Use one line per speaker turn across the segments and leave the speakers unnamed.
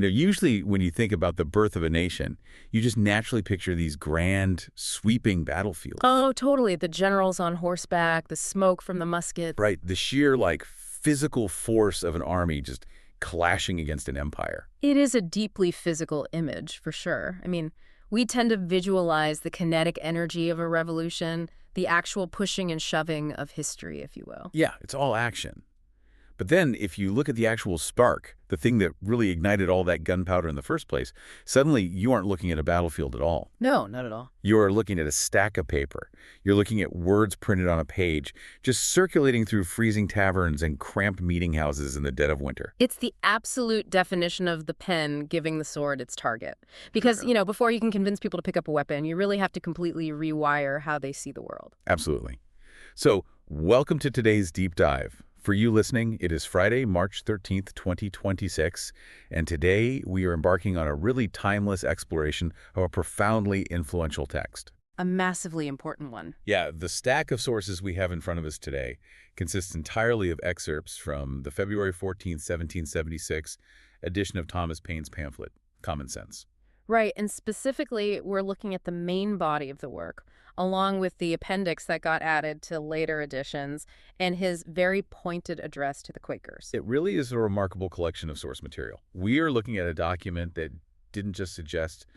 Usually when you think about the birth of a nation, you just naturally picture these grand, sweeping battlefields.
Oh, totally. The generals on horseback, the smoke from the muskets.
Right, the sheer, physical force of an army just clashing against an empire.
It is a deeply physical image, for sure. We tend to visualize the kinetic energy of a revolution, the actual pushing and shoving of history, if you will.
Yeah, it's all action. But then if you look at the actual spark, the thing that really ignited all that gunpowder in the first place, suddenly you aren't looking at a battlefield at all.
No, not at all.
You're looking at a stack of paper. You're looking at words printed on a page, just circulating through freezing taverns and cramped meeting houses in the dead of winter.
It's the absolute definition of the pen giving the sword its target. Because, before you can convince people to pick up a weapon, you really have to completely rewire how they see the world.
Absolutely. So, welcome to today's deep dive. For you listening, it is Friday, March 13th, 2026, and today we are embarking on a really timeless exploration of a profoundly influential text.
A massively important one.
Yeah, the stack of sources we have in front of us today consists entirely of excerpts from the February 14th, 1776 edition of Thomas Paine's pamphlet, Common Sense.
Right, and specifically, we're looking at the main body of the work, along with the appendix that got added to later editions, and his very pointed address to the Quakers.
It really is a remarkable collection of source material. We are looking at a document that didn't just suggest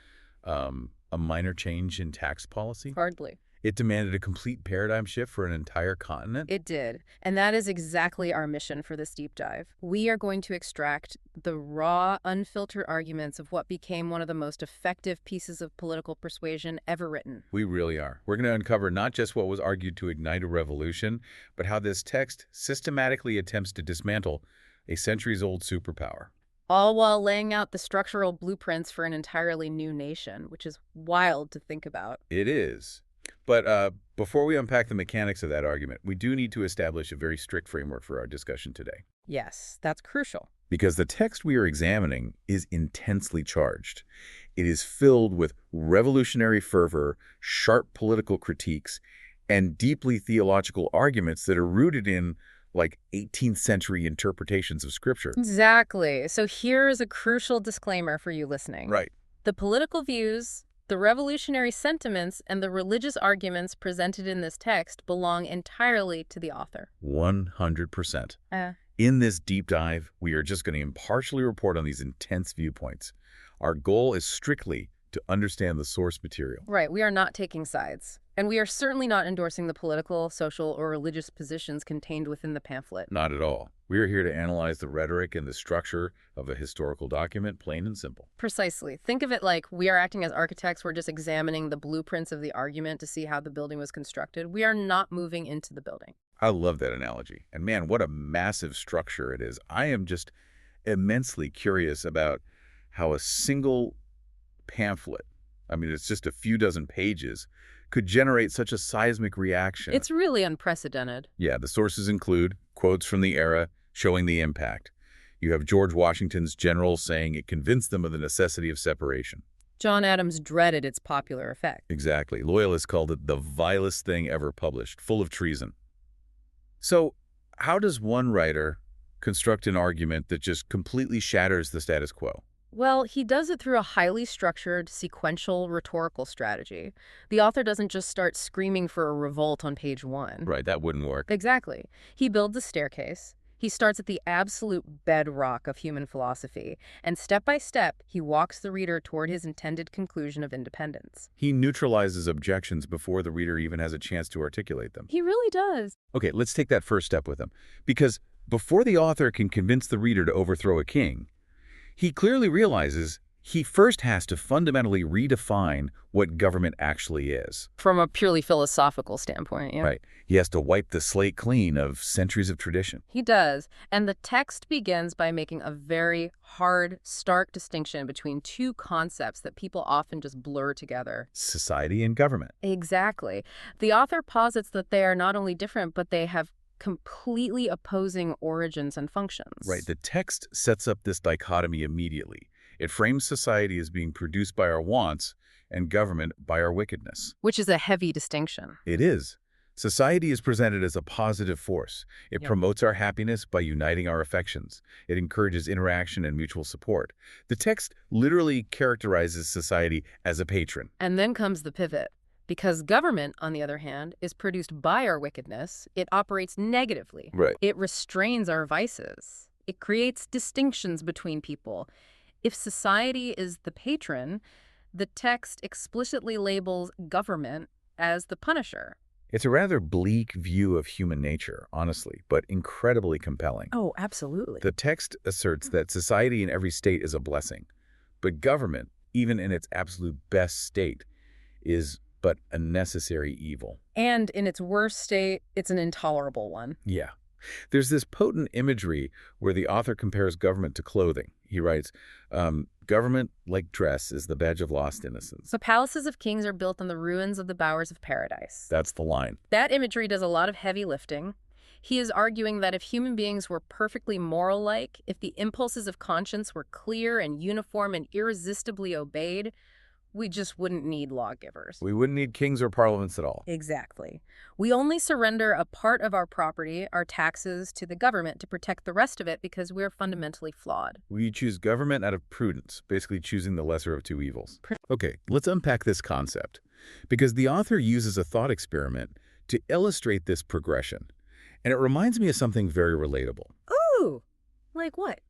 a minor change in tax policy.
Hardly.
It demanded a complete paradigm shift for an entire continent.
It did. And that is exactly our mission for this deep dive. We are going to extract the raw, unfiltered arguments of what became one of the most effective pieces of political persuasion ever written.
We really are. We're going to uncover not just what was argued to ignite a revolution, but how this text systematically attempts to dismantle a centuries-old superpower.
All while laying out the structural blueprints for an entirely new nation, which is wild to think about.
It is. But before we unpack the mechanics of that argument, we do need to establish a very strict framework for our discussion today.
Yes, that's crucial.
Because the text we are examining is intensely charged. It is filled with revolutionary fervor, sharp political critiques, and deeply theological arguments that are rooted in 18th century interpretations of Scripture.
Exactly. So here is a crucial disclaimer for you listening.
Right.
The political views, the revolutionary sentiments, and the religious arguments presented in this text belong entirely to the author.
100%. In this deep dive, we are just going to impartially report on these intense viewpoints. Our goal is strictly to understand the source material.
Right, we are not taking sides. And we are certainly not endorsing the political, social, or religious positions contained within the pamphlet.
Not at all. We are here to analyze the rhetoric and the structure of a historical document, plain and simple.
Precisely. Think of it like we are acting as architects. We're just examining the blueprints of the argument to see how the building was constructed. We are not moving into the building.
I love that analogy. And man, what a massive structure it is. I am just immensely curious about how a single pamphlet, it's just a few dozen pages, could generate such a seismic reaction.
It's really unprecedented.
Yeah, the sources include quotes from the era showing the impact. You have George Washington's generals saying it convinced them of the necessity of separation.
John Adams dreaded its popular effect.
Exactly. Loyalists called it the vilest thing ever published, full of treason. So, how does one writer construct an argument that just completely shatters the status quo?
Well, he does it through a highly structured, sequential, rhetorical strategy. The author doesn't just start screaming for a revolt on page 1.
Right, that wouldn't work.
Exactly. He builds a staircase. He starts at the absolute bedrock of human philosophy, and step by step, he walks the reader toward his intended conclusion of independence.
He neutralizes objections before the reader even has a chance to articulate them.
He really does.
Okay, let's take that first step with him. Because before the author can convince the reader to overthrow a king, he clearly realizes he first has to fundamentally redefine what government actually is.
From a purely philosophical standpoint, yeah.
Right. He has to wipe the slate clean of centuries of tradition.
He does. And the text begins by making a very hard, stark distinction between two concepts that people often just blur together.
Society and government.
Exactly. The author posits that they are not only different, but they have completely opposing origins and functions.
Right. The text sets up this dichotomy immediately. It frames society as being produced by our wants and government by our wickedness.
Which is a heavy distinction.
It is. Society is presented as a positive force. It
Yep.
promotes our happiness by uniting our affections. It encourages interaction and mutual support. The text literally characterizes society as a patron.
And then comes the pivot. Because government, on the other hand, is produced by our wickedness, it operates negatively.
Right.
It restrains our vices. It creates distinctions between people. If society is the patron, the text explicitly labels government as the punisher.
It's a rather bleak view of human nature, honestly, but incredibly compelling.
Oh, absolutely.
The text asserts that society in every state is a blessing, but government, even in its absolute best state, is but a necessary evil.
And in its worst state, it's an intolerable one.
Yeah. There's this potent imagery where the author compares government to clothing. He writes, government, like dress, is the badge of lost innocence.
The palaces of kings are built on the ruins of the bowers of paradise.
That's the line.
That imagery does a lot of heavy lifting. He is arguing that if human beings were perfectly moral-like, if the impulses of conscience were clear and uniform and irresistibly obeyed, we just wouldn't need lawgivers.
We wouldn't need kings or parliaments at all.
Exactly. We only surrender a part of our property, our taxes, to the government to protect the rest of it because we're fundamentally flawed.
We choose government out of prudence, basically choosing the lesser of two evils. Okay, let's unpack this concept, because the author uses a thought experiment to illustrate this progression. And it reminds me of something very relatable.
Ooh, like what?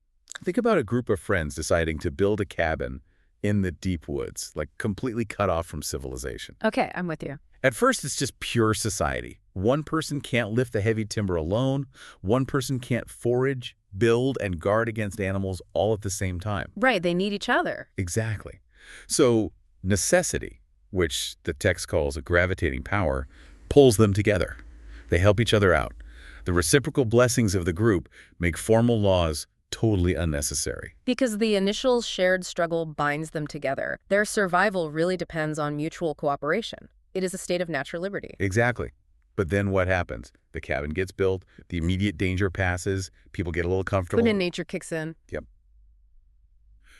Think about a group of friends deciding to build a cabin in the deep woods, like completely cut off from civilization.
Okay, I'm with you.
At first, it's just pure society. One person can't lift the heavy timber alone. One person can't forage, build, and guard against animals all at the same time.
Right, they need each other.
Exactly. So necessity, which the text calls a gravitating power, pulls them together. They help each other out. The reciprocal blessings of the group make formal laws totally unnecessary.
Because the initial shared struggle binds them together. Their survival really depends on mutual cooperation. It is a state of natural liberty.
Exactly. But then what happens? The cabin gets built, the immediate danger passes, people get a little comfortable.
But then nature kicks in.
Yep.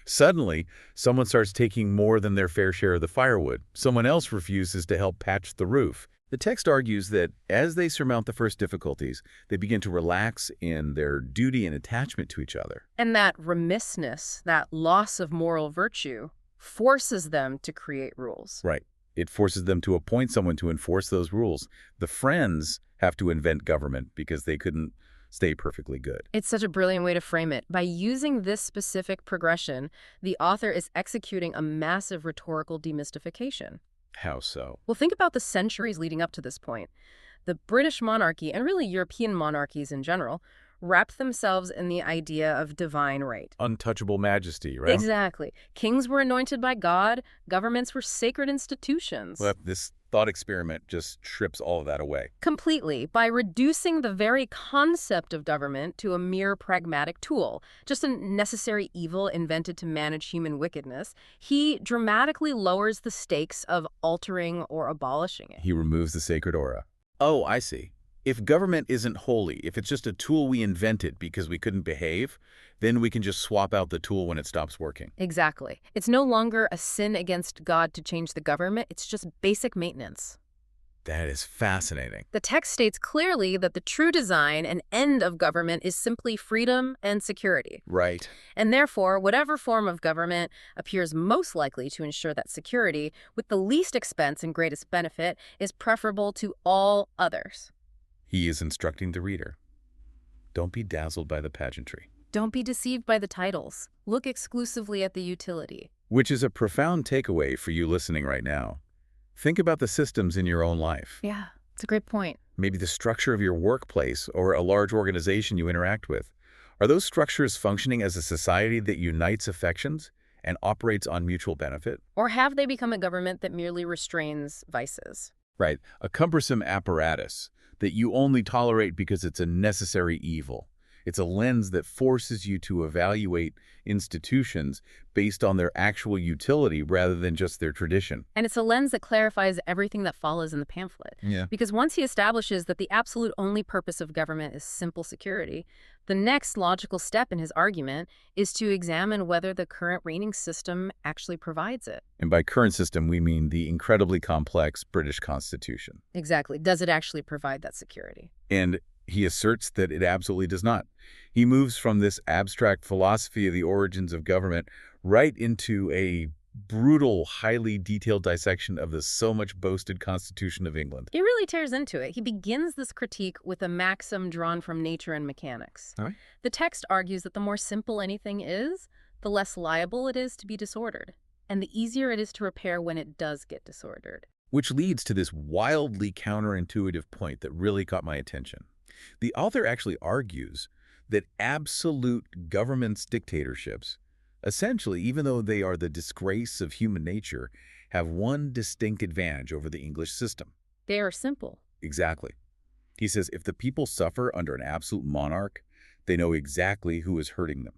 Suddenly, someone starts taking more than their fair share of the firewood. Someone else refuses to help patch the roof. The text argues that as they surmount the first difficulties, they begin to relax in their duty and attachment to each other.
And that remissness, that loss of moral virtue, forces them to create rules.
Right. It forces them to appoint someone to enforce those rules. The friends have to invent government because they couldn't stay perfectly good.
It's such a brilliant way to frame it. By using this specific progression, the author is executing a massive rhetorical demystification.
How so?
Well, think about the centuries leading up to this point. The British monarchy, and really European monarchies in general, wrapped themselves in the idea of divine right.
Untouchable majesty, right?
Exactly. Kings were anointed by God. Governments were sacred institutions.
Well, this thought experiment just strips all of that away.
Completely, by reducing the very concept of government to a mere pragmatic tool, just a necessary evil invented to manage human wickedness, he dramatically lowers the stakes of altering or abolishing it.
He removes the sacred aura. Oh, I see. If government isn't holy, if it's just a tool we invented because we couldn't behave, then we can just swap out the tool when it stops working.
Exactly. It's no longer a sin against God to change the government, it's just basic maintenance.
That is fascinating.
The text states clearly that the true design and end of government is simply freedom and security.
Right.
And therefore, whatever form of government appears most likely to ensure that security, with the least expense and greatest benefit, is preferable to all others.
He is instructing the reader. Don't be dazzled by the pageantry.
Don't be deceived by the titles. Look exclusively at the utility.
Which is a profound takeaway for you listening right now. Think about the systems in your own life.
Yeah, it's a great point.
Maybe the structure of your workplace or a large organization you interact with. Are those structures functioning as a society that unites affections and operates on mutual benefit?
Or have they become a government that merely restrains vices?
Right, a cumbersome apparatus that you only tolerate because it's a necessary evil. It's a lens that forces you to evaluate institutions based on their actual utility rather than just their tradition.
And it's a lens that clarifies everything that follows in the pamphlet.
Yeah.
Because once he establishes that the absolute only purpose of government is simple security, the next logical step in his argument is to examine whether the current reigning system actually provides it.
And by current system, we mean the incredibly complex British Constitution.
Exactly. Does it actually provide that security?
And he asserts that it absolutely does not. He moves from this abstract philosophy of the origins of government right into a brutal, highly detailed dissection of the so much boasted Constitution of England.
He really tears into it. He begins this critique with a maxim drawn from nature and mechanics.
All right.
The text argues that the more simple anything is, the less liable it is to be disordered, and the easier it is to repair when it does get disordered.
Which leads to this wildly counterintuitive point that really caught my attention. The author actually argues that absolute government's dictatorships, essentially, even though they are the disgrace of human nature, have one distinct advantage over the English system.
They are simple.
Exactly. He says if the people suffer under an absolute monarch, they know exactly who is hurting them.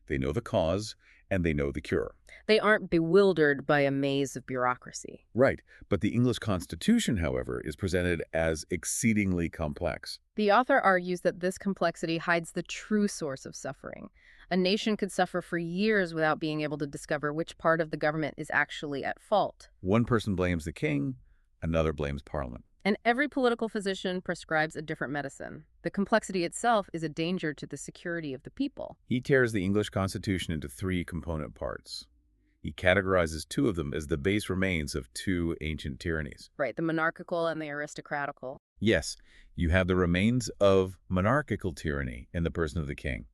They know the cause, and they know the cure.
They aren't bewildered by a maze of bureaucracy.
Right. But the English Constitution, however, is presented as exceedingly complex.
The author argues that this complexity hides the true source of suffering. A nation could suffer for years without being able to discover which part of the government is actually at fault.
One person blames the king, another blames Parliament.
And every political physician prescribes a different medicine. The complexity itself is a danger to the security of the people.
He tears the English Constitution into three component parts. He categorizes two of them as the base remains of two ancient tyrannies.
Right, the monarchical and the aristocratical.
Yes, you have the remains of monarchical tyranny in the person of the king.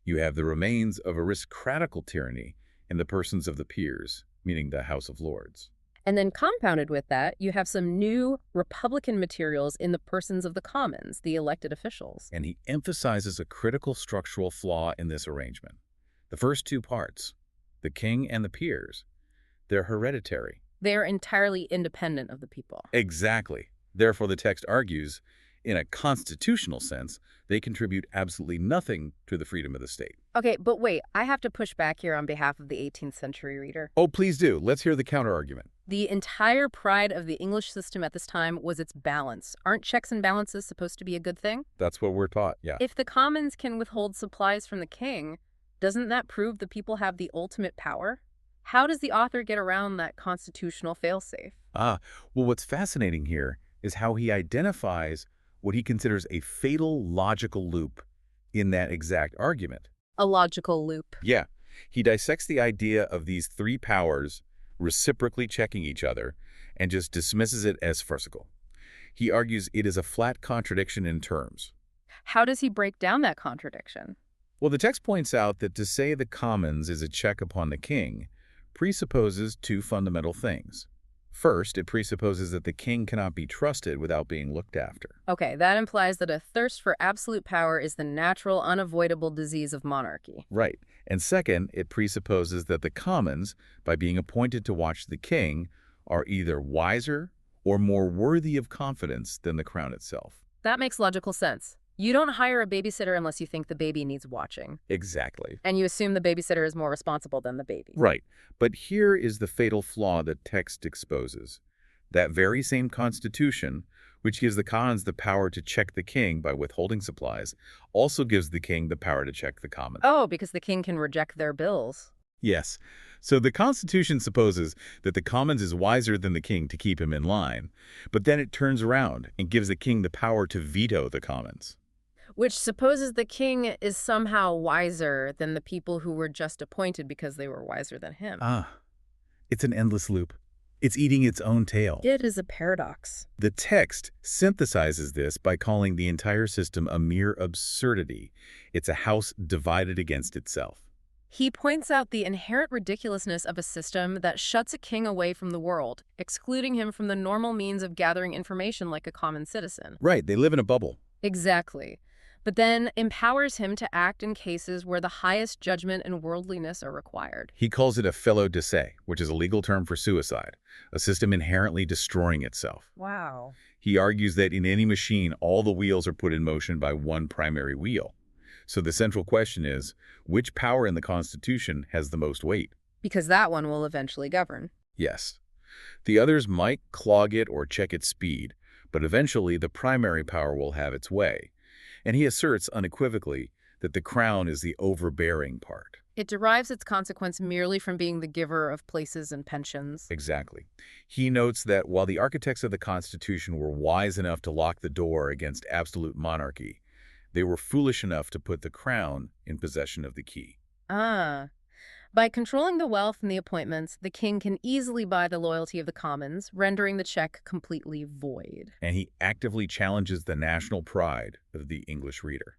You have the remains of aristocratical tyranny in the persons of the peers, meaning the House of Lords.
And then compounded with that, you have some new Republican materials in the persons of the commons, the elected officials.
And he emphasizes a critical structural flaw in this arrangement. The first two parts, the king and the peers, they're hereditary.
They are entirely independent of the people.
Exactly. Therefore, the text argues, in a constitutional sense, they contribute absolutely nothing to the freedom of the state.
Okay, but wait, I have to push back here on behalf of the 18th century reader.
Oh, please do. Let's hear the counterargument.
The entire pride of the English system at this time was its balance. Aren't checks and balances supposed to be a good thing?
That's what we're taught, yeah.
If the commons can withhold supplies from the king, doesn't that prove the people have the ultimate power? How does the author get around that constitutional failsafe?
Well, what's fascinating here is how he identifies what he considers a fatal logical loop in that exact argument.
A logical loop.
Yeah. He dissects the idea of these three powers reciprocally checking each other and just dismisses it as farcical. He argues it is a flat contradiction in terms.
How does he break down that contradiction?
Well, the text points out that to say the commons is a check upon the king presupposes two fundamental things. First, it presupposes that the king cannot be trusted without being looked after.
Okay, that implies that a thirst for absolute power is the natural, unavoidable disease of monarchy.
Right. And second, it presupposes that the commons, by being appointed to watch the king, are either wiser or more worthy of confidence than the crown itself.
That makes logical sense. You don't hire a babysitter unless you think the baby needs watching.
Exactly.
And you assume the babysitter is more responsible than the baby.
Right. But here is the fatal flaw that text exposes. That very same constitution, which gives the commons the power to check the king by withholding supplies, also gives the king the power to check the commons.
Oh, because the king can reject their bills.
Yes. So the Constitution supposes that the commons is wiser than the king to keep him in line, but then it turns around and gives the king the power to veto the commons.
Which supposes the king is somehow wiser than the people who were just appointed because they were wiser than him.
It's an endless loop. It's eating its own tail.
It is a paradox.
The text synthesizes this by calling the entire system a mere absurdity. It's a house divided against itself.
He points out the inherent ridiculousness of a system that shuts a king away from the world, excluding him from the normal means of gathering information like a common citizen.
Right, they live in a bubble.
Exactly. But then empowers him to act in cases where the highest judgment and worldliness are required.
He calls it a felo de se, which is a legal term for suicide, a system inherently destroying itself.
Wow.
He argues that in any machine, all the wheels are put in motion by one primary wheel. So the central question is, which power in the Constitution has the most weight?
Because that one will eventually govern.
Yes. The others might clog it or check its speed, but eventually the primary power will have its way. And he asserts unequivocally that the crown is the overbearing part.
It derives its consequence merely from being the giver of places and pensions.
Exactly. He notes that while the architects of the Constitution were wise enough to lock the door against absolute monarchy, they were foolish enough to put the crown in possession of the key.
Ah. By controlling the wealth and the appointments, the king can easily buy the loyalty of the commons, rendering the check completely void.
And he actively challenges the national pride of the English reader.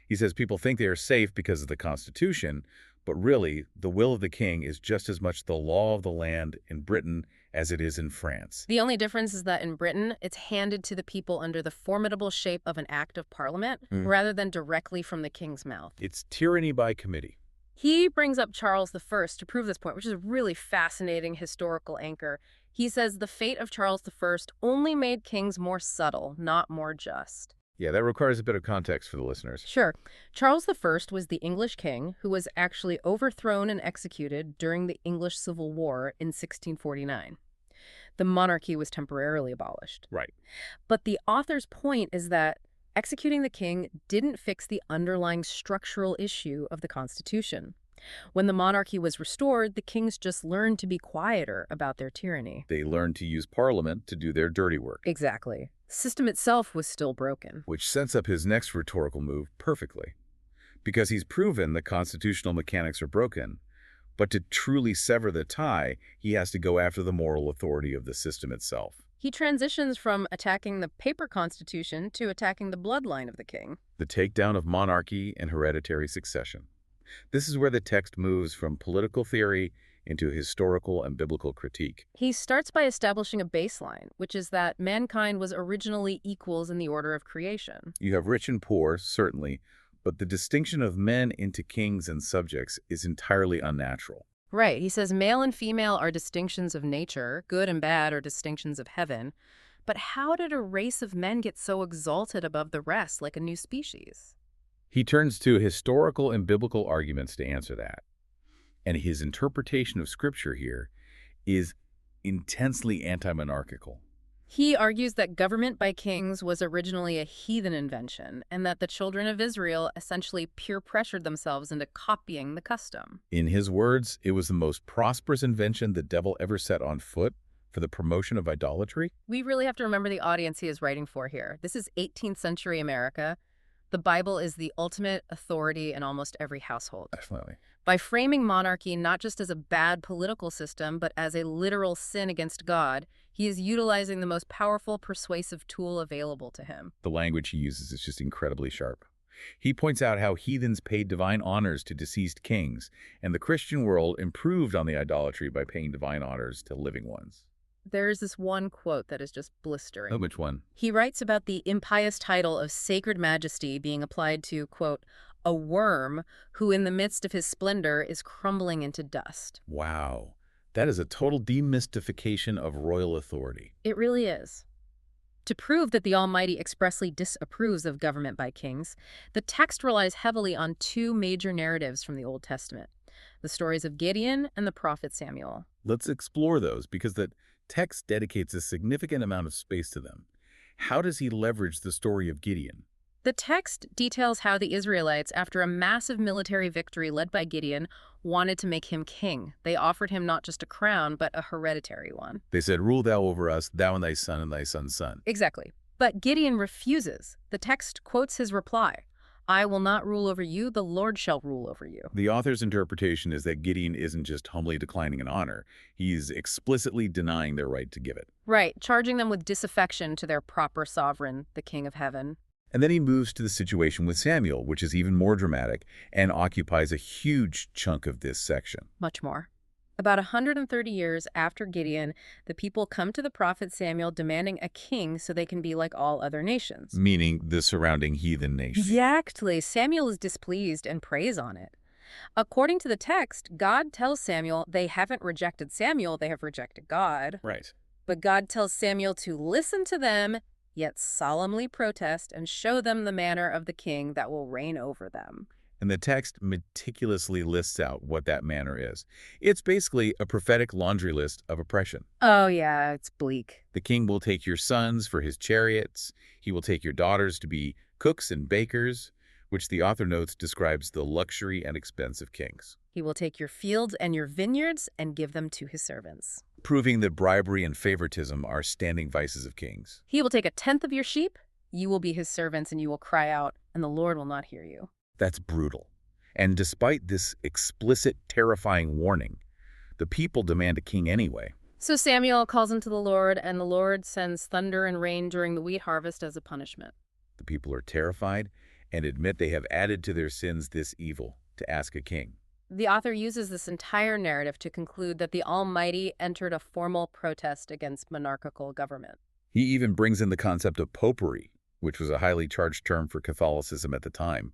He says people think they are safe because of the Constitution, but really, the will of the king is just as much the law of the land in Britain as it is in France.
The only difference is that in Britain, it's handed to the people under the formidable shape of an act of parliament, rather than directly from the king's mouth.
It's tyranny by committee.
He brings up Charles I to prove this point, which is a really fascinating historical anchor. He says the fate of Charles I only made kings more subtle, not more just.
Yeah, that requires a bit of context for the listeners.
Sure. Charles I was the English king who was actually overthrown and executed during the English Civil War in 1649. The monarchy was temporarily abolished.
Right.
But the author's point is that executing the king didn't fix the underlying structural issue of the Constitution. When the monarchy was restored, the kings just learned to be quieter about their tyranny.
They learned to use Parliament to do their dirty work.
Exactly. The system itself was still broken.
Which sets up his next rhetorical move perfectly. Because he's proven the constitutional mechanics are broken, but to truly sever the tie, he has to go after the moral authority of the system itself.
He transitions from attacking the paper constitution to attacking the bloodline of the king.
The takedown of monarchy and hereditary succession. This is where the text moves from political theory into historical and biblical critique.
He starts by establishing a baseline, which is that mankind was originally equals in the order of creation.
You have rich and poor, certainly, but the distinction of men into kings and subjects is entirely unnatural.
Right. He says male and female are distinctions of nature, good and bad are distinctions of heaven. But how did a race of men get so exalted above the rest, like a new species?
He turns to historical and biblical arguments to answer that. And his interpretation of Scripture here is intensely anti-monarchical.
He argues that government by kings was originally a heathen invention, and that the children of Israel essentially peer-pressured themselves into copying the custom.
In his words, it was the most prosperous invention the devil ever set on foot for the promotion of idolatry.
We really have to remember the audience he is writing for here. This is 18th century America. The Bible is the ultimate authority in almost every household.
Definitely.
By framing monarchy not just as a bad political system, but as a literal sin against God, he is utilizing the most powerful persuasive tool available to him.
The language he uses is just incredibly sharp. He points out how heathens paid divine honors to deceased kings, and the Christian world improved on the idolatry by paying divine honors to living ones.
There's this one quote that is just blistering.
Oh, which one?
He writes about the impious title of sacred majesty being applied to, quote, a worm who in the midst of his splendor is crumbling into dust.
Wow. That is a total demystification of royal authority.
It really is. To prove that the Almighty expressly disapproves of government by kings, the text relies heavily on two major narratives from the Old Testament, the stories of Gideon and the prophet Samuel.
Let's explore those because the text dedicates a significant amount of space to them. How does he leverage the story of Gideon?
The text details how the Israelites, after a massive military victory led by Gideon, wanted to make him king. They offered him not just a crown, but a hereditary one.
They said, "Rule thou over us, thou and thy son's son."
Exactly. But Gideon refuses. The text quotes his reply, "I will not rule over you, the Lord shall rule over you."
The author's interpretation is that Gideon isn't just humbly declining an honor. He's explicitly denying their right to give it.
Right, charging them with disaffection to their proper sovereign, the King of Heaven.
And then he moves to the situation with Samuel, which is even more dramatic and occupies a huge chunk of this section.
Much more. About 130 years after Gideon, the people come to the prophet Samuel demanding a king so they can be like all other nations.
Meaning the surrounding heathen nations.
Exactly. Samuel is displeased and preys on it. According to the text, God tells Samuel they haven't rejected Samuel, they have rejected God.
Right.
But God tells Samuel to listen to them yet solemnly protest and show them the manner of the king that will reign over them.
And the text meticulously lists out what that manner is. It's basically a prophetic laundry list of oppression.
Oh yeah, it's bleak.
The king will take your sons for his chariots. He will take your daughters to be cooks and bakers, which the author notes describes the luxury and expense of kings,
He will take your fields and your vineyards and give them to his servants.
proving that bribery and favoritism are standing vices of kings.
He will take a tenth of your sheep, you will be his servants, and you will cry out, and the Lord will not hear you.
That's brutal. And despite this explicit, terrifying warning, the people demand a king anyway.
So Samuel calls unto the Lord, and the Lord sends thunder and rain during the wheat harvest as a punishment.
The people are terrified and admit they have added to their sins this evil, to ask a king.
The author uses this entire narrative to conclude that the Almighty entered a formal protest against monarchical government.
He even brings in the concept of popery, which was a highly charged term for Catholicism at the time,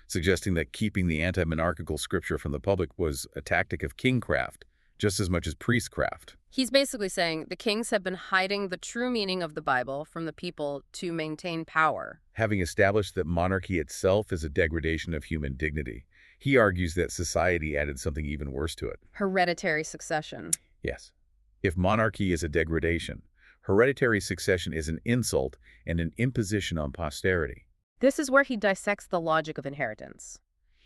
suggesting that keeping the anti-monarchical scripture from the public was a tactic of kingcraft, just as much as priestcraft.
He's basically saying the kings have been hiding the true meaning of the Bible from the people to maintain power.
Having established that monarchy itself is a degradation of human dignity, he argues that society added something even worse to it.
Hereditary succession.
Yes. If monarchy is a degradation, hereditary succession is an insult and an imposition on posterity.
This is where he dissects the logic of inheritance.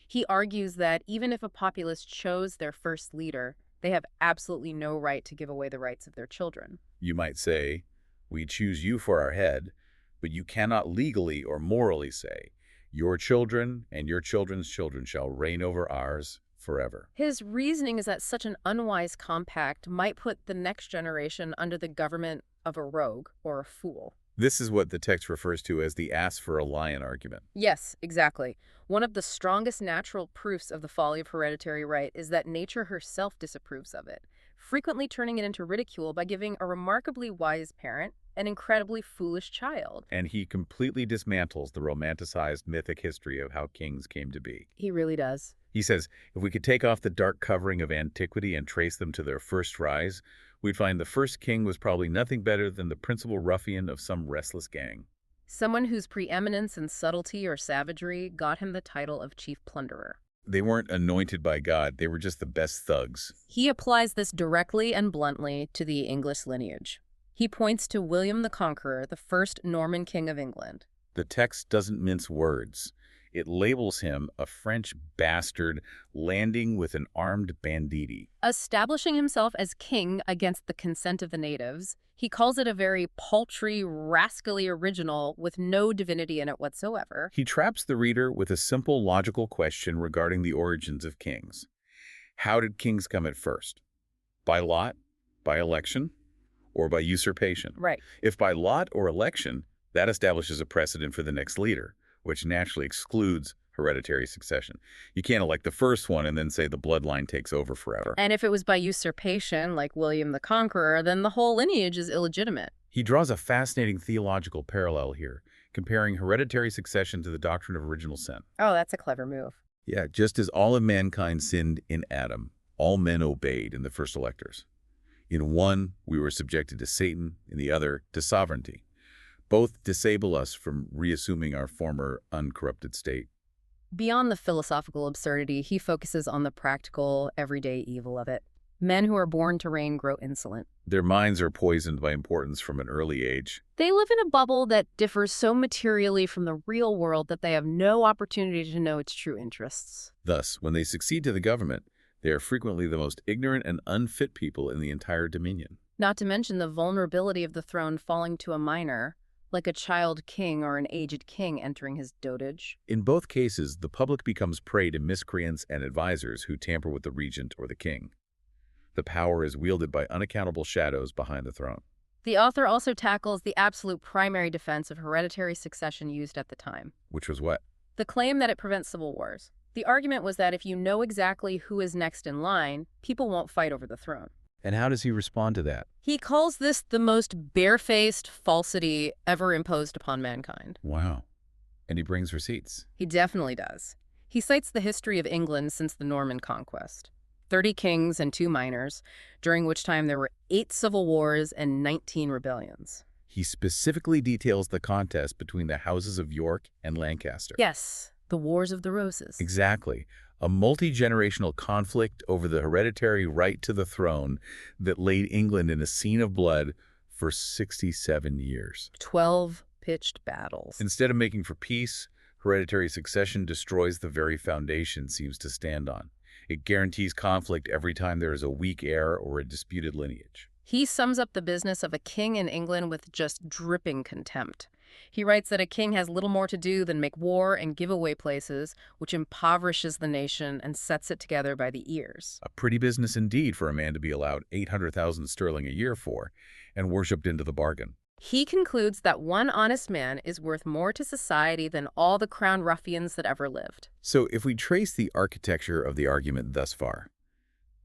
He argues that even if a populace chose their first leader, they have absolutely no right to give away the rights of their children.
You might say, we choose you for our head, but you cannot legally or morally say, your children and your children's children shall reign over ours forever.
His reasoning is that such an unwise compact might put the next generation under the government of a rogue or a fool.
This is what the text refers to as the ass for a lion argument.
Yes, exactly. One of the strongest natural proofs of the folly of hereditary right is that nature herself disapproves of it, frequently turning it into ridicule by giving a remarkably wise parent an incredibly foolish child.
And he completely dismantles the romanticized mythic history of how kings came to be.
He really does.
He says, if we could take off the dark covering of antiquity and trace them to their first rise, we'd find the first king was probably nothing better than the principal ruffian of some restless gang.
Someone whose preeminence in subtlety or savagery got him the title of chief plunderer.
They weren't anointed by God, they were just the best thugs.
He applies this directly and bluntly to the English lineage. He points to William the Conqueror, the first Norman king of England.
The text doesn't mince words. It labels him a French bastard landing with an armed banditti.
Establishing himself as king against the consent of the natives, he calls it a very paltry, rascally original with no divinity in it whatsoever.
He traps the reader with a simple logical question regarding the origins of kings. How did kings come at first? By lot? By election? Or by usurpation?
Right.
If by lot or election, that establishes a precedent for the next leader, which naturally excludes hereditary succession. You can't elect the first one and then say the bloodline takes over forever.
And if it was by usurpation, like William the Conqueror, then the whole lineage is illegitimate.
He draws a fascinating theological parallel here, comparing hereditary succession to the doctrine of original sin.
Oh, that's a clever move.
Yeah, just as all of mankind sinned in Adam, all men obeyed in the first electors. In one, we were subjected to Satan, in the other, to sovereignty. Both disable us from reassuming our former uncorrupted state.
Beyond the philosophical absurdity, he focuses on the practical, everyday evil of it. Men who are born to reign grow insolent.
Their minds are poisoned by importance from an early age.
They live in a bubble that differs so materially from the real world that they have no opportunity to know its true interests.
Thus, when they succeed to the government, they are frequently the most ignorant and unfit people in the entire dominion.
Not to mention the vulnerability of the throne falling to a minor, like a child king or an aged king entering his dotage.
In both cases, the public becomes prey to miscreants and advisors who tamper with the regent or the king. The power is wielded by unaccountable shadows behind the throne.
The author also tackles the absolute primary defense of hereditary succession used at the time.
Which was what?
The claim that it prevents civil wars. The argument was that if you know exactly who is next in line, people won't fight over the throne.
And how does he respond to that?
He calls this the most barefaced falsity ever imposed upon mankind.
Wow. And he brings receipts.
He definitely does. He cites the history of England since the Norman conquest. 30 kings and 2 minors, during which time there were 8 civil wars and 19 rebellions.
He specifically details the contest between the houses of York and Lancaster.
Yes, the Wars of the Roses.
Exactly. A multi-generational conflict over the hereditary right to the throne that laid England in a scene of blood for 67 years.
12 pitched battles.
Instead of making for peace, hereditary succession destroys the very foundation it seems to stand on. It guarantees conflict every time there is a weak heir or a disputed lineage.
He sums up the business of a king in England with just dripping contempt. He writes that a king has little more to do than make war and give away places, which impoverishes the nation and sets it together by the ears.
A pretty business indeed for a man to be allowed 800,000 sterling a year for, and worshipped into the bargain.
He concludes that one honest man is worth more to society than all the crown ruffians that ever lived.
So if we trace the architecture of the argument thus far,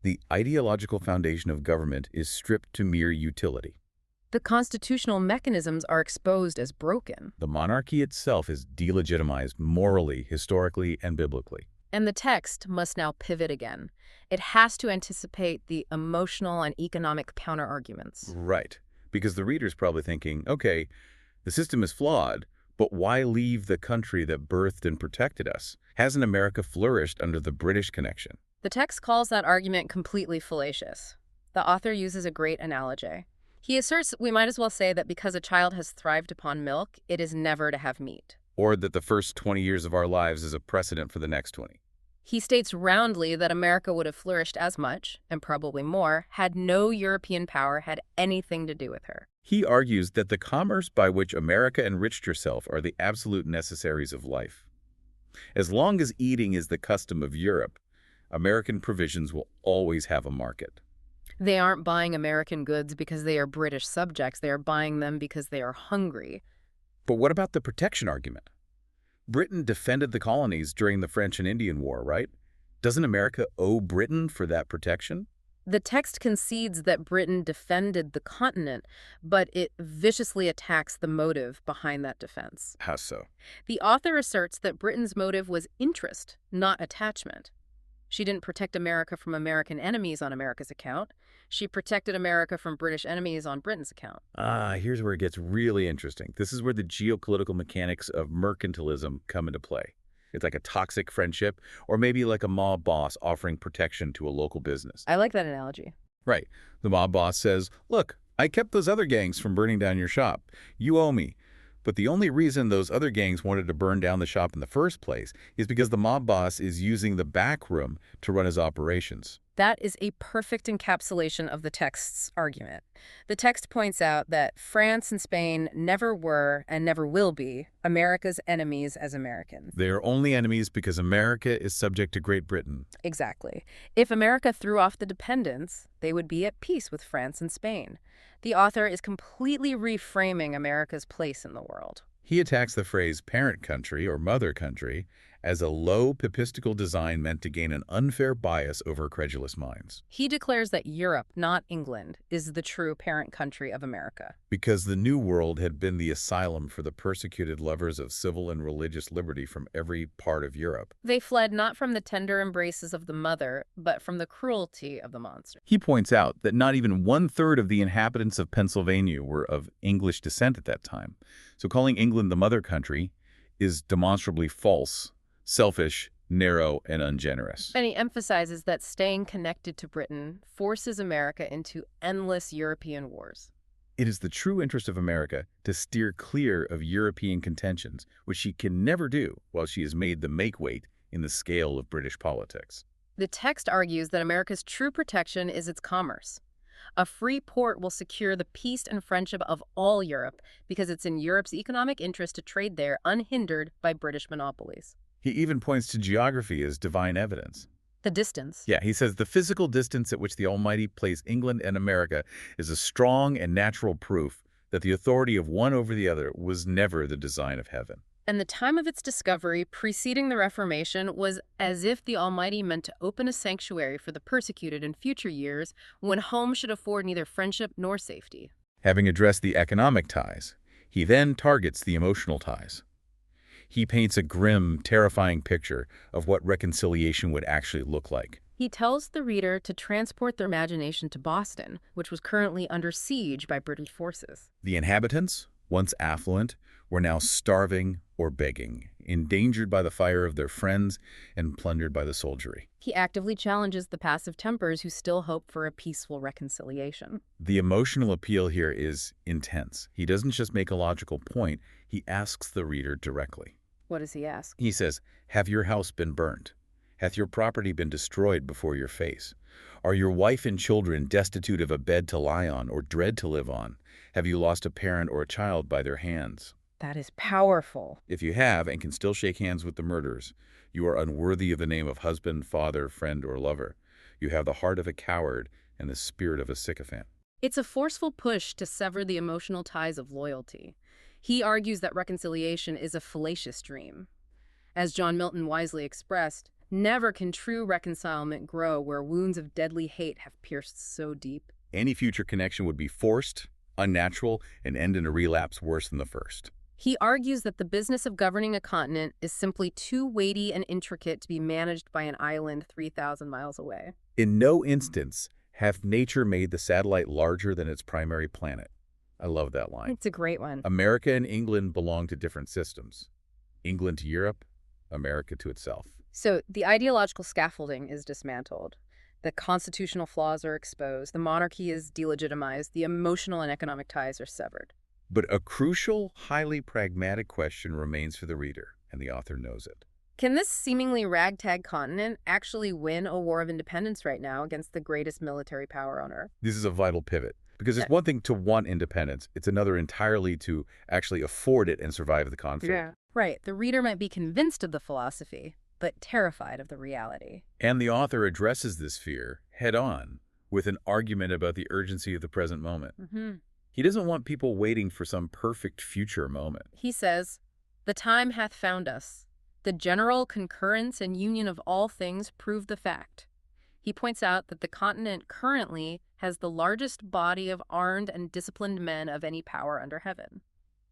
the ideological foundation of government is stripped to mere utility.
The constitutional mechanisms are exposed as broken.
The monarchy itself is delegitimized morally, historically, and biblically.
And the text must now pivot again. It has to anticipate the emotional and economic counterarguments.
Right, because the reader's probably thinking, okay, the system is flawed, but why leave the country that birthed and protected us? Hasn't America flourished under the British connection?
The text calls that argument completely fallacious. The author uses a great analogy. He asserts we might as well say that because a child has thrived upon milk, it is never to have meat.
Or that the first 20 years of our lives is a precedent for the next 20.
He states roundly that America would have flourished as much, and probably more, had no European power had anything to do with her.
He argues that the commerce by which America enriched herself are the absolute necessaries of life. As long as eating is the custom of Europe, American provisions will always have a market.
They aren't buying American goods because they are British subjects. They are buying them because they are hungry.
But what about the protection argument? Britain defended the colonies during the French and Indian War, right? Doesn't America owe Britain for that protection?
The text concedes that Britain defended the continent, but it viciously attacks the motive behind that defense.
How so?
The author asserts that Britain's motive was interest, not attachment. She didn't protect America from American enemies on America's account. She protected America from British enemies on Britain's account.
Here's where it gets really interesting. This is where the geopolitical mechanics of mercantilism come into play. It's like a toxic friendship, or maybe like a mob boss offering protection to a local business.
I like that analogy.
Right. The mob boss says, look, I kept those other gangs from burning down your shop. You owe me. But the only reason those other gangs wanted to burn down the shop in the first place is because the mob boss is using the back room to run his operations.
That is a perfect encapsulation of the text's argument. The text points out that France and Spain never were and never will be America's enemies as Americans.
They are only enemies because America is subject to Great Britain.
Exactly. If America threw off the dependence, they would be at peace with France and Spain. The author is completely reframing America's place in the world.
He attacks the phrase parent country or mother country as a low papistical design meant to gain an unfair bias over credulous minds.
He declares that Europe, not England, is the true parent country of America.
Because the New World had been the asylum for the persecuted lovers of civil and religious liberty from every part of Europe.
They fled not from the tender embraces of the mother, but from the cruelty of the monster.
He points out that not even 1/3 of the inhabitants of Pennsylvania were of English descent at that time. So calling England the mother country is demonstrably false, selfish, narrow, and ungenerous.
And he emphasizes that staying connected to Britain forces America into endless European wars.
It is the true interest of America to steer clear of European contentions, which she can never do while she is made the make-weight in the scale of British politics.
The text argues that America's true protection is its commerce. A free port will secure the peace and friendship of all Europe because it's in Europe's economic interest to trade there unhindered by British monopolies.
He even points to geography as divine evidence.
The distance.
Yeah, he says the physical distance at which the Almighty placed England and America is a strong and natural proof that the authority of one over the other was never the design of heaven.
And the time of its discovery preceding the Reformation was as if the Almighty meant to open a sanctuary for the persecuted in future years when home should afford neither friendship nor safety.
Having addressed the economic ties, he then targets the emotional ties. He paints a grim, terrifying picture of what reconciliation would actually look like.
He tells the reader to transport their imagination to Boston, which was currently under siege by British forces.
The inhabitants, once affluent, were now starving or begging, endangered by the fire of their friends and plundered by the soldiery.
He actively challenges the passive tempers who still hope for a peaceful reconciliation.
The emotional appeal here is intense. He doesn't just make a logical point, he asks the reader directly.
What does he ask?
He says, "Have your house been burnt? Hath your property been destroyed before your face? Are your wife and children destitute of a bed to lie on or dread to live on? Have you lost a parent or a child by their hands?
That is powerful.
If you have and can still shake hands with the murderers, you are unworthy of the name of husband, father, friend, or lover. You have the heart of a coward and the spirit of a sycophant."
It's a forceful push to sever the emotional ties of loyalty. He argues that reconciliation is a fallacious dream. As John Milton wisely expressed, never can true reconcilement grow where wounds of deadly hate have pierced so deep.
Any future connection would be forced, unnatural, and end in a relapse worse than the first.
He argues that the business of governing a continent is simply too weighty and intricate to be managed by an island 3,000 miles away.
In no instance hath nature made the satellite larger than its primary planet. I love that line.
It's a great one.
America and England belong to different systems. England to Europe, America to itself.
So the ideological scaffolding is dismantled. The constitutional flaws are exposed. The monarchy is delegitimized. The emotional and economic ties are severed.
But a crucial, highly pragmatic question remains for the reader, and the author knows it.
Can this seemingly ragtag continent actually win a war of independence right now against the greatest military power on Earth?
This is a vital pivot, because it's one thing to want independence. It's another entirely to actually afford it and survive the conflict.
Yeah. Right. The reader might be convinced of the philosophy, but terrified of the reality.
And the author addresses this fear head-on with an argument about the urgency of the present moment. He doesn't want people waiting for some perfect future moment.
He says, "The time hath found us. The general concurrence and union of all things prove the fact." He points out that the continent currently has the largest body of armed and disciplined men of any power under heaven.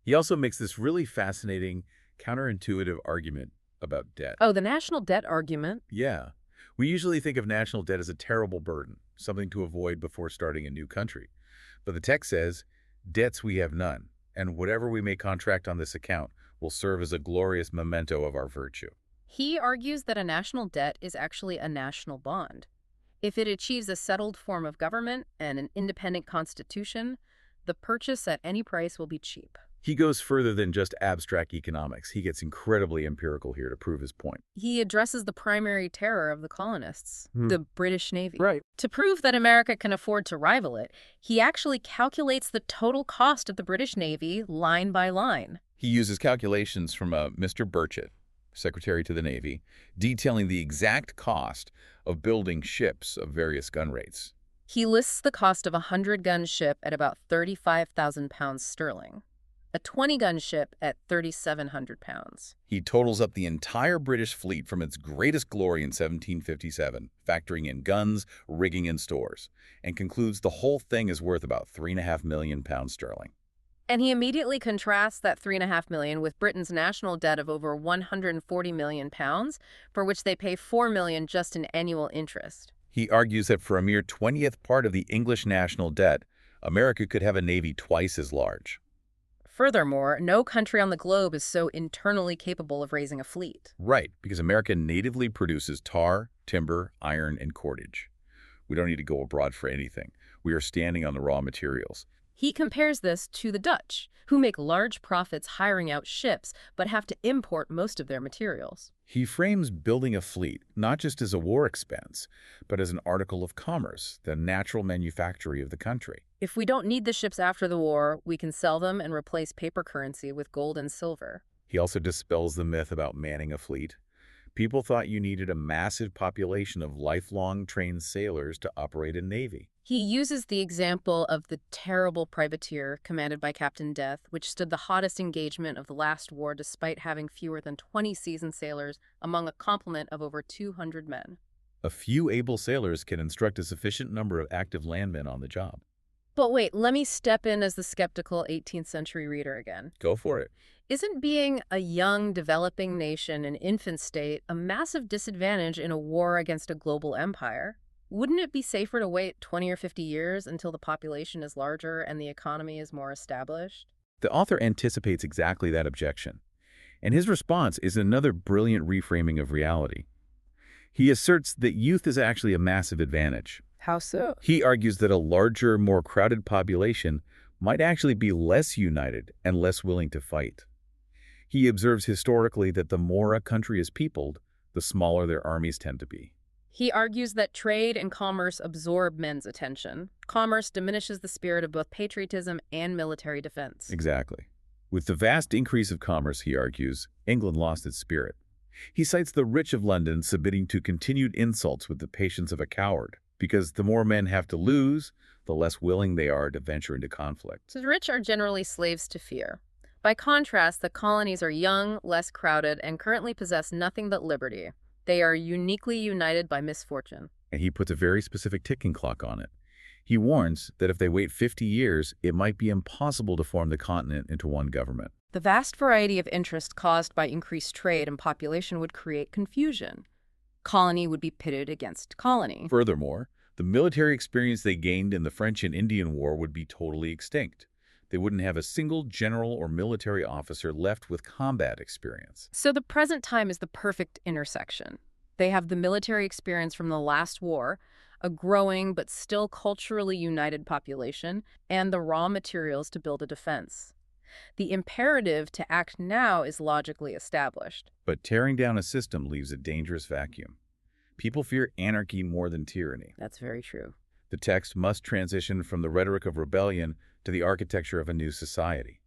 He also makes this really fascinating, counterintuitive argument about debt.
Oh, the national debt argument?
Yeah. We usually think of national debt as a terrible burden, something to avoid before starting a new country. But the text says, "Debts we have none, and whatever we may contract on this account will serve as a glorious memento of our virtue."
He argues that a national debt is actually a national bond. If it achieves a settled form of government and an independent constitution, the purchase at any price will be cheap.
He goes further than just abstract economics. He gets incredibly empirical here to prove his point.
He addresses the primary terror of the colonists, the British Navy.
Right.
To prove that America can afford to rival it, he actually calculates the total cost of the British Navy line by line.
He uses calculations from Mr. Burchett, Secretary to the Navy, detailing the exact cost of building ships of various gun rates.
He lists the cost of a 100-gun ship at about 35,000 pounds sterling. A 20-gun ship at 3,700 pounds.
He totals up the entire British fleet from its greatest glory in 1757, factoring in guns, rigging, and stores, and concludes the whole thing is worth about £3.5 million sterling.
And he immediately contrasts that $3.5 million with Britain's national debt of over £140 million, for which they pay $4 million just in annual interest.
He argues that for a mere 20th part of the English national debt, America could have a navy twice as large.
Furthermore, no country on the globe is so internally capable of raising a fleet.
Right, because America natively produces tar, timber, iron, and cordage. We don't need to go abroad for anything. We are standing on the raw materials.
He compares this to the Dutch, who make large profits hiring out ships, but have to import most of their materials.
He frames building a fleet not just as a war expense, but as an article of commerce, the natural manufactory of the country.
If we don't need the ships after the war, we can sell them and replace paper currency with gold and silver.
He also dispels the myth about manning a fleet. People thought you needed a massive population of lifelong trained sailors to operate a navy.
He uses the example of the terrible privateer commanded by Captain Death, which stood the hottest engagement of the last war despite having fewer than 20 seasoned sailors among a complement of over 200 men.
A few able sailors can instruct a sufficient number of active landmen on the job.
But wait, let me step in as the skeptical 18th century reader again.
Go for it.
Isn't being a young, developing nation, an infant state, a massive disadvantage in a war against a global empire? Wouldn't it be safer to wait 20 or 50 years until the population is larger and the economy is more established?
The author anticipates exactly that objection, and his response is another brilliant reframing of reality. He asserts that youth is actually a massive advantage.
How so?
He argues that a larger, more crowded population might actually be less united and less willing to fight. He observes historically that the more a country is peopled, the smaller their armies tend to be.
He argues that trade and commerce absorb men's attention. Commerce diminishes the spirit of both patriotism and military defense.
Exactly. With the vast increase of commerce, he argues, England lost its spirit. He cites the rich of London submitting to continued insults with the patience of a coward, because the more men have to lose, the less willing they are to venture into conflict.
So the rich are generally slaves to fear. By contrast, the colonies are young, less crowded, and currently possess nothing but liberty. They are uniquely united by misfortune.
And he puts a very specific ticking clock on it. He warns that if they wait 50 years, it might be impossible to form the continent into one government.
The vast variety of interest caused by increased trade and population would create confusion. Colony would be pitted against colony.
Furthermore, the military experience they gained in the French and Indian War would be totally extinct. They wouldn't have a single general or military officer left with combat experience.
So the present time is the perfect intersection. They have the military experience from the last war, a growing but still culturally united population, and the raw materials to build a defense. The imperative to act now is logically established.
But tearing down a system leaves a dangerous vacuum. People fear anarchy more than tyranny.
That's very true.
The text must transition from the rhetoric of rebellion to the architecture of a new society.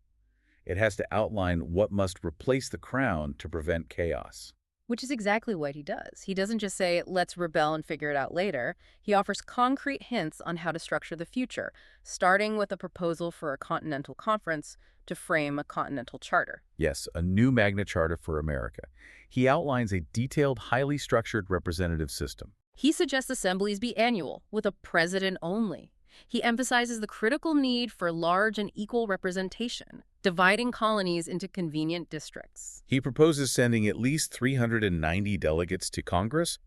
It has to outline what must replace the crown to prevent chaos.
Which is exactly what he does. He doesn't just say, let's rebel and figure it out later. He offers concrete hints on how to structure the future, starting with a proposal for a continental conference to frame a continental charter.
Yes, a new Magna Charta for America. He outlines a detailed, highly structured representative system.
He suggests assemblies be annual, with a president only. He emphasizes the critical need for large and equal representation, dividing colonies into convenient districts.
He proposes sending at least 390 delegates to Congress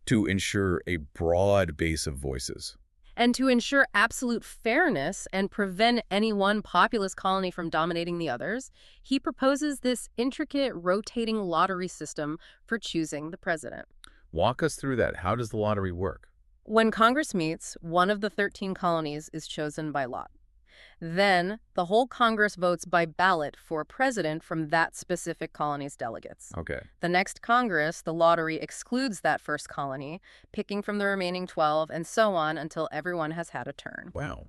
to ensure a broad base of voices.
And to ensure absolute fairness and prevent any one populous colony from dominating the others, he proposes this intricate rotating lottery system for choosing the president.
Walk us through that. How does the lottery work?
When Congress meets, one of the 13 colonies is chosen by lot. Then, the whole Congress votes by ballot for a president from that specific colony's delegates.
Okay.
The next Congress, the lottery excludes that first colony, picking from the remaining 12, and so on until everyone has had a turn.
Wow.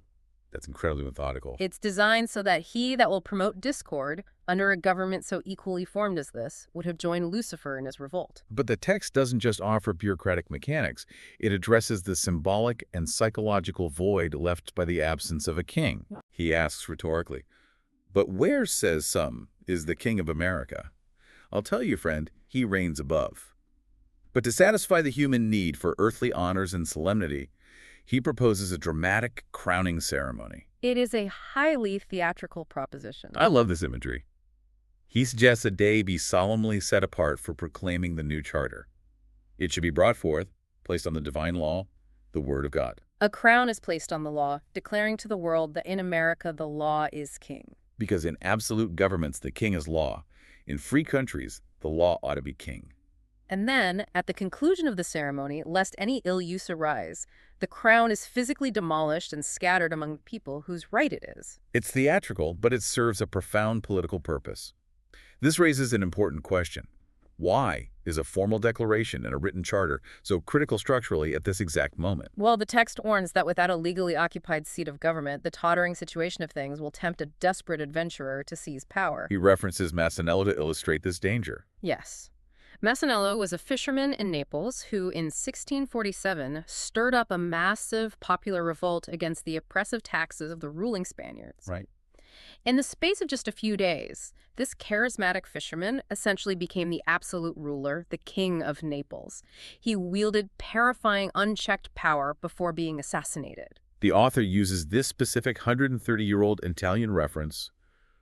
That's incredibly methodical.
It's designed so that he that will promote discord, under a government so equally formed as this, would have joined Lucifer in his revolt.
But the text doesn't just offer bureaucratic mechanics. It addresses the symbolic and psychological void left by the absence of a king. He asks rhetorically, but where, says some, is the King of America? I'll tell you, friend, he reigns above. But to satisfy the human need for earthly honors and solemnity, he proposes a dramatic crowning ceremony.
It is a highly theatrical proposition.
I love this imagery. He suggests a day be solemnly set apart for proclaiming the new charter. It should be brought forth, placed on the divine law, the Word of God.
A crown is placed on the law, declaring to the world that in America the law is king.
Because in absolute governments, the king is law. In free countries, the law ought to be king.
And then, at the conclusion of the ceremony, lest any ill use arise, the crown is physically demolished and scattered among the people whose right it is.
It's theatrical, but it serves a profound political purpose. This raises an important question. Why is a formal declaration and a written charter so critical structurally at this exact moment?
Well, the text warns that without a legally occupied seat of government, the tottering situation of things will tempt a desperate adventurer to seize power.
He references Massanello to illustrate this danger.
Yes. Massanello was a fisherman in Naples who, in 1647, stirred up a massive popular revolt against the oppressive taxes of the ruling Spaniards.
Right.
In the space of just a few days, this charismatic fisherman essentially became the absolute ruler, the king of Naples. He wielded terrifying, unchecked power before being assassinated.
The author uses this specific 130-year-old Italian reference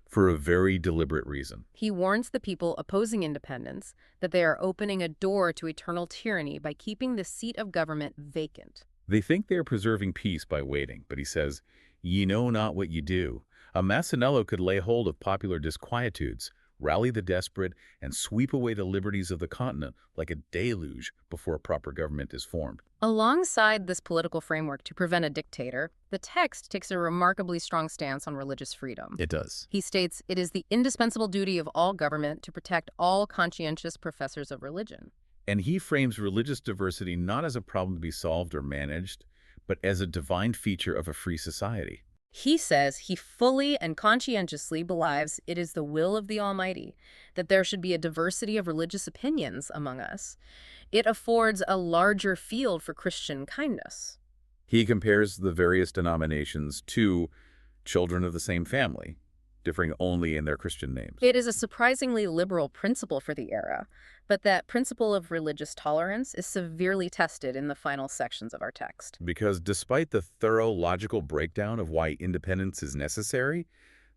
for a very deliberate reason.
He warns the people opposing independence that they are opening a door to eternal tyranny by keeping the seat of government vacant.
They think they are preserving peace by waiting, but he says, "Ye know not what ye do." A Massanello could lay hold of popular disquietudes, rally the desperate, and sweep away the liberties of the continent like a deluge before a proper government is formed.
Alongside this political framework to prevent a dictator, the text takes a remarkably strong stance on religious freedom.
It does.
He states it is the indispensable duty of all government to protect all conscientious professors of religion.
And he frames religious diversity not as a problem to be solved or managed, but as a divine feature of a free society.
He says he fully and conscientiously believes it is the will of the Almighty that there should be a diversity of religious opinions among us. It affords a larger field for Christian kindness.
He compares the various denominations to children of the same family, differing only in their Christian names.
It is a surprisingly liberal principle for the era, but that principle of religious tolerance is severely tested in the final sections of our text.
Because despite the thorough logical breakdown of why independence is necessary,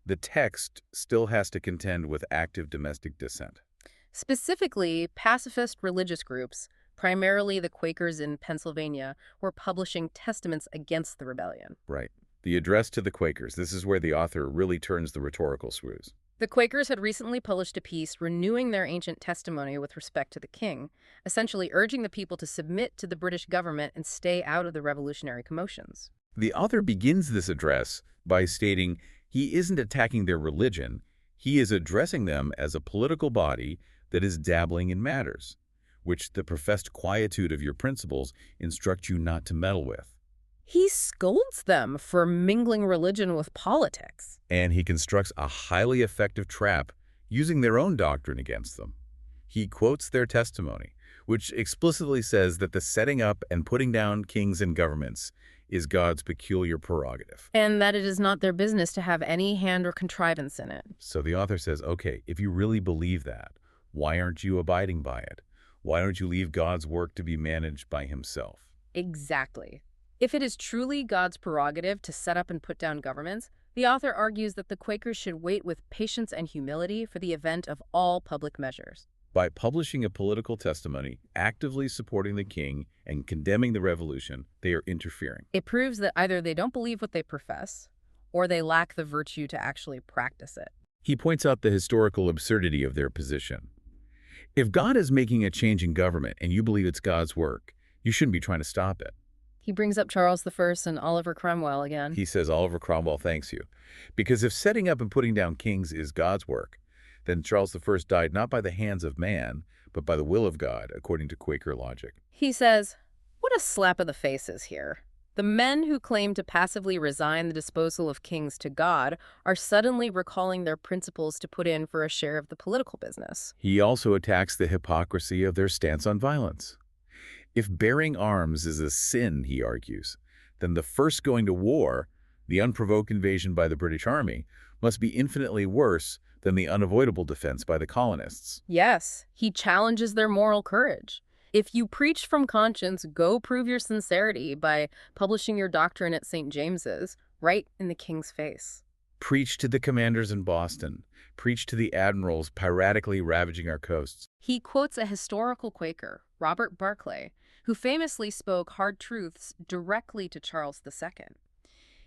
the text still has to contend with active domestic dissent.
Specifically, pacifist religious groups, primarily the Quakers in Pennsylvania, were publishing testaments against the rebellion.
Right. The address to the Quakers. This is where the author really turns the rhetorical screws.
The Quakers had recently published a piece renewing their ancient testimony with respect to the king, essentially urging the people to submit to the British government and stay out of the revolutionary commotions.
The author begins this address by stating he isn't attacking their religion, he is addressing them as a political body that is dabbling in matters, which the professed quietude of your principles instruct you not to meddle with.
He scolds them for mingling religion with politics.
And he constructs a highly effective trap using their own doctrine against them. He quotes their testimony, which explicitly says that the setting up and putting down kings and governments is God's peculiar prerogative.
And that it is not their business to have any hand or contrivance in it.
So the author says, okay, if you really believe that, why aren't you abiding by it? Why don't you leave God's work to be managed by himself?
Exactly. If it is truly God's prerogative to set up and put down governments, the author argues that the Quakers should wait with patience and humility for the event of all public measures.
By publishing a political testimony, actively supporting the king, and condemning the revolution, they are interfering.
It proves that either they don't believe what they profess, or they lack the virtue to actually practice it.
He points out the historical absurdity of their position. If God is making a change in government and you believe it's God's work, you shouldn't be trying to stop it.
He brings up Charles I and Oliver Cromwell again.
He says Oliver Cromwell thanks you. Because if setting up and putting down kings is God's work, then Charles I died not by the hands of man, but by the will of God, according to Quaker logic.
He says, what a slap of the faces here. The men who claim to passively resign the disposal of kings to God are suddenly recalling their principles to put in for a share of the political business.
He also attacks the hypocrisy of their stance on violence. If bearing arms is a sin, he argues, then the first going to war, the unprovoked invasion by the British Army, must be infinitely worse than the unavoidable defense by the colonists.
Yes, he challenges their moral courage. If you preach from conscience, go prove your sincerity by publishing your doctrine at St. James's, right in the king's face.
Preach to the commanders in Boston. Preach to the admirals piratically ravaging our coasts.
He quotes a historical Quaker, Robert Barclay, who famously spoke hard truths directly to Charles II.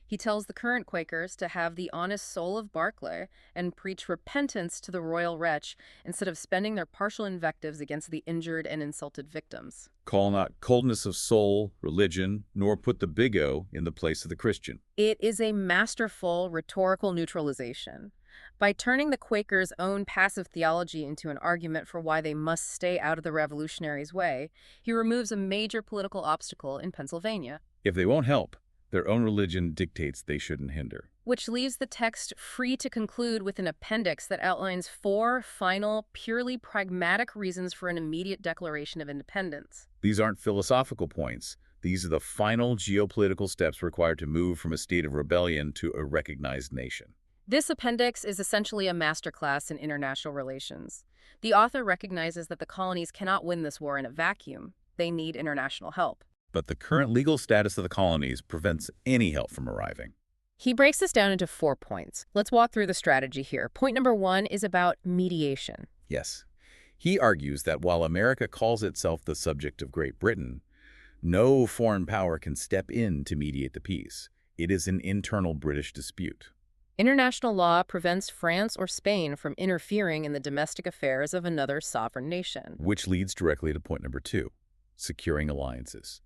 He tells the current Quakers to have the honest soul of Barclay and preach repentance to the royal wretch instead of spending their partial invectives against the injured and insulted victims.
Call not coldness of soul, religion, nor put the big O in the place of the Christian.
It is a masterful rhetorical neutralization. By turning the Quakers' own passive theology into an argument for why they must stay out of the revolutionaries' way, he removes a major political obstacle in Pennsylvania.
If they won't help, their own religion dictates they shouldn't hinder.
Which leaves the text free to conclude with an appendix that outlines 4 final, purely pragmatic reasons for an immediate declaration of independence.
These aren't philosophical points. These are the final geopolitical steps required to move from a state of rebellion to a recognized nation.
This appendix is essentially a masterclass in international relations. The author recognizes that the colonies cannot win this war in a vacuum. They need international help.
But the current legal status of the colonies prevents any help from arriving.
He breaks this down into 4 points. Let's walk through the strategy here. Point number 1 is about mediation.
Yes. He argues that while America calls itself the subject of Great Britain, no foreign power can step in to mediate the peace. It is an internal British dispute.
International law prevents France or Spain from interfering in the domestic affairs of another sovereign nation.
Which leads directly to point number 2, securing alliances.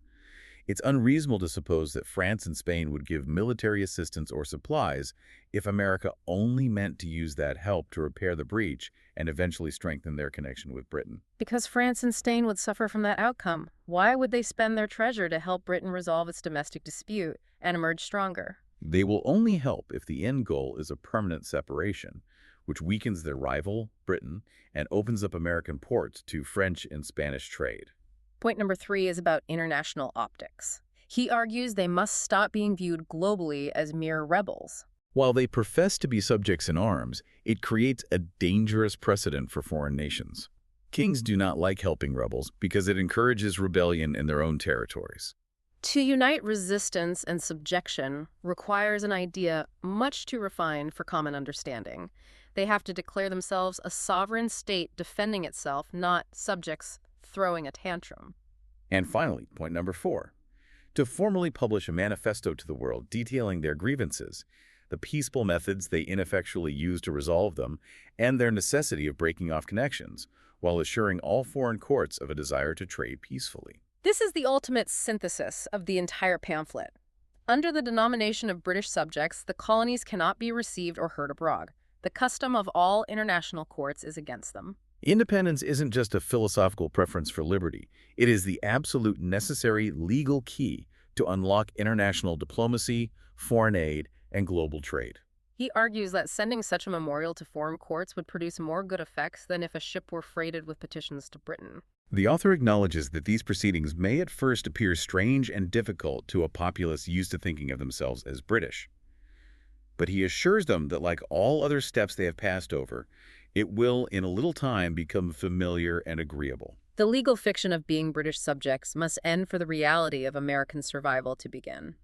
It's unreasonable to suppose that France and Spain would give military assistance or supplies if America only meant to use that help to repair the breach and eventually strengthen their connection with Britain.
Because France and Spain would suffer from that outcome. Why would they spend their treasure to help Britain resolve its domestic dispute and emerge stronger?
They will only help if the end goal is a permanent separation, which weakens their rival, Britain, and opens up American ports to French and Spanish trade.
Point number 3 is about international optics. He argues they must stop being viewed globally as mere rebels.
While they profess to be subjects in arms, it creates a dangerous precedent for foreign nations. Kings do not like helping rebels because it encourages rebellion in their own territories.
To unite resistance and subjection requires an idea much too refined for common understanding. They have to declare themselves a sovereign state defending itself, not subjects throwing a tantrum.
And finally, point number 4, to formally publish a manifesto to the world detailing their grievances, the peaceful methods they ineffectually use to resolve them, and their necessity of breaking off connections, while assuring all foreign courts of a desire to trade peacefully.
This is the ultimate synthesis of the entire pamphlet. Under the denomination of British subjects, the colonies cannot be received or heard abroad. The custom of all international courts is against them.
Independence isn't just a philosophical preference for liberty. It is the absolute necessary legal key to unlock international diplomacy, foreign aid, and global trade.
He argues that sending such a memorial to foreign courts would produce more good effects than if a ship were freighted with petitions to Britain.
The author acknowledges that these proceedings may at first appear strange and difficult to a populace used to thinking of themselves as British. But he assures them that like all other steps they have passed over, it will, in a little time, become familiar and agreeable.
The legal fiction of being British subjects must end for the reality of American survival to begin.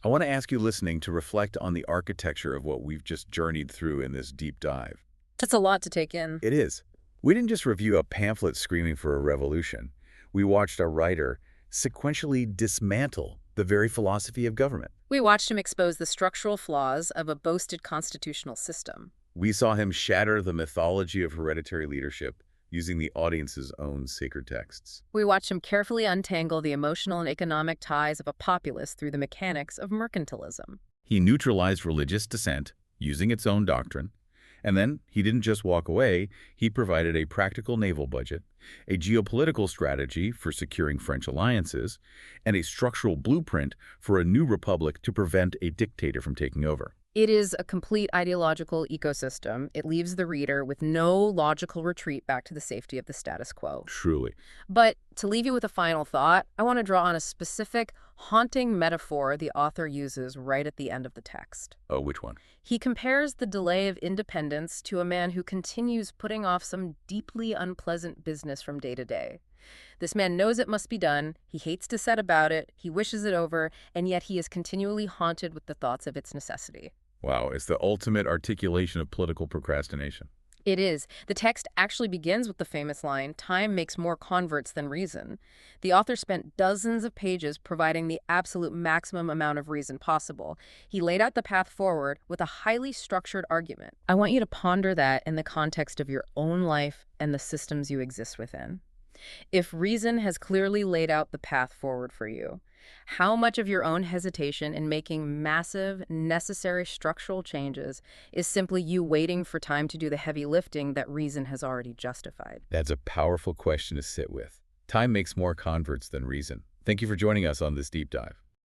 I want to ask you listening to reflect on the architecture of what we've just journeyed through in this deep dive.
That's a lot to take in.
It is. We didn't just review a pamphlet screaming for a revolution. We watched a writer sequentially dismantle the very philosophy of government.
We watched him expose the structural flaws of a boasted constitutional system.
We saw him shatter the mythology of hereditary leadership using the audience's own sacred texts.
We watched him carefully untangle the emotional and economic ties of a populace through the mechanics of mercantilism.
He neutralized religious dissent using its own doctrine. And then he didn't just walk away, he provided a practical naval budget, a geopolitical strategy for securing French alliances, and a structural blueprint for a new republic to prevent a dictator from taking over.
It is a complete ideological ecosystem. It leaves the reader with no logical retreat back to the safety of the status quo.
Truly.
But to leave you with a final thought, I want to draw on a specific, haunting metaphor the author uses right at the end of the text.
Oh, which one?
He compares the delay of independence to a man who continues putting off some deeply unpleasant business from day to day. This man knows it must be done, he hates to set about it, he wishes it over, and yet he is continually haunted with the thoughts of its necessity.
Wow, it's the ultimate articulation of political procrastination.
It is. The text actually begins with the famous line, "Time makes more converts than reason." The author spent dozens of pages providing the absolute maximum amount of reason possible. He laid out the path forward with a highly structured argument. I want you to ponder that in the context of your own life and the systems you exist within. If reason has clearly laid out the path forward for you, how much of your own hesitation in making massive, necessary structural changes is simply you waiting for time to do the heavy lifting that reason has already justified?
That's a powerful question to sit with. Time makes more converts than reason. Thank you for joining us on this deep dive.